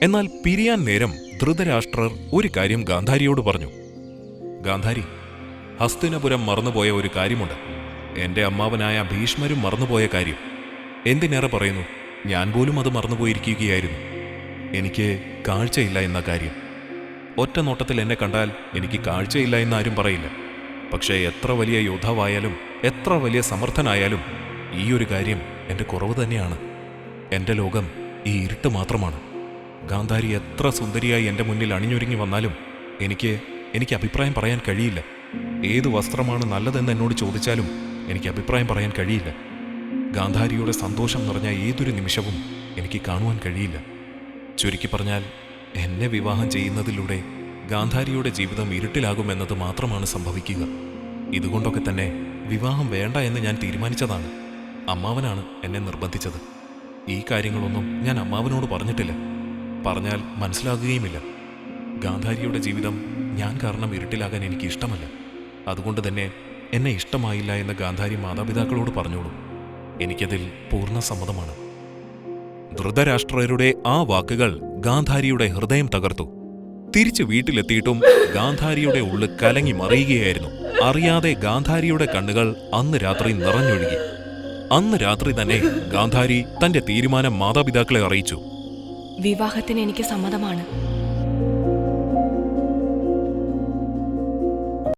എന്നാൽ പിരിയാൻ നേരം ധൃതരാഷ്ട്രർ ഒരു കാര്യം ഗാന്ധാരിയോട് പറഞ്ഞു. ഗാന്ധാരി, ഹസ്തിനപുരം മറന്നുപോയ ഒരു കാര്യമുണ്ട്. എന്റെ അമ്മാവനായ ഭീഷ്മരും മറന്നുപോയ കാര്യം. എന്തിനേറെ പറയുന്നു, ഞാൻ പോലും അത് മറന്നുപോയിരിക്കുകയായിരുന്നു. എനിക്ക് കാഴ്ചയില്ല എന്ന കാര്യം. ഒറ്റ നോട്ടത്തിൽ എന്നെ കണ്ടാൽ എനിക്ക് കാഴ്ചയില്ല എന്നാരും പറയില്ല. പക്ഷേ എത്ര വലിയ യോദ്ധാവായാലും എത്ര വലിയ സമർത്ഥനായാലും ഈ ഒരു കാര്യം എൻ്റെ കുറവ് തന്നെയാണ്. എൻ്റെ ലോകം ഈ ഇരുട്ട് മാത്രമാണ്. ഗാന്ധാരി എത്ര സുന്ദരിയായി എൻ്റെ മുന്നിൽ അണിഞ്ഞൊരുങ്ങി വന്നാലും എനിക്ക് അഭിപ്രായം പറയാൻ കഴിയില്ല. ഏത് വസ്ത്രമാണ് നല്ലതെന്ന് എന്നോട് ചോദിച്ചാലും എനിക്ക് അഭിപ്രായം പറയാൻ കഴിയില്ല. ഗാന്ധാരിയുടെ സന്തോഷം നിറഞ്ഞ ഏതൊരു നിമിഷവും എനിക്ക് കാണുവാൻ കഴിയില്ല. ചുരുക്കി പറഞ്ഞാൽ, എന്നെ വിവാഹം ചെയ്യുന്നതിലൂടെ ഗാന്ധാരിയുടെ ജീവിതം ഇരുട്ടിലാകുമെന്നത് മാത്രമാണ് സംഭവിക്കുക. ഇതുകൊണ്ടൊക്കെ തന്നെ വിവാഹം വേണ്ട എന്ന് ഞാൻ തീരുമാനിച്ചതാണ്. അമ്മാവനാണ് എന്നെ നിർബന്ധിച്ചത്. ഈ കാര്യങ്ങളൊന്നും ഞാൻ അമ്മാവനോട് പറഞ്ഞിട്ടില്ല. പറഞ്ഞാൽ മനസ്സിലാകുകയുമില്ല. ഗാന്ധാരിയുടെ ജീവിതം ഞാൻ കാരണം ഇരുട്ടിലാകാൻ എനിക്ക് ഇഷ്ടമല്ല. അതുകൊണ്ട് തന്നെ എന്നെ ഇഷ്ടമായില്ല എന്ന് ഗാന്ധാരി മാതാപിതാക്കളോട് പറഞ്ഞോളൂ. എനിക്കതിൽ പൂർണ്ണ സമ്മതമാണ്. ധൃതരാഷ്ട്രരുടെ ആ വാക്കുകൾ ഗാന്ധാരിയുടെ ഹൃദയം തകർത്തു. തിരിച്ചു വീട്ടിലെത്തിയിട്ടും ഗാന്ധാരിയുടെ ഉള്ളു കലങ്ങി മറിയുകയായിരുന്നു. അറിയാതെ ഗാന്ധാരിയുടെ കണ്ണുകൾ അന്ന് രാത്രി നിറഞ്ഞൊഴുകി. അന്ന് രാത്രി തന്നെ ഗാന്ധാരി തന്റെ തീരുമാനം മാതാപിതാക്കളെ അറിയിച്ചു. വിവാഹത്തിന് എനിക്ക് സമ്മതമാണ്.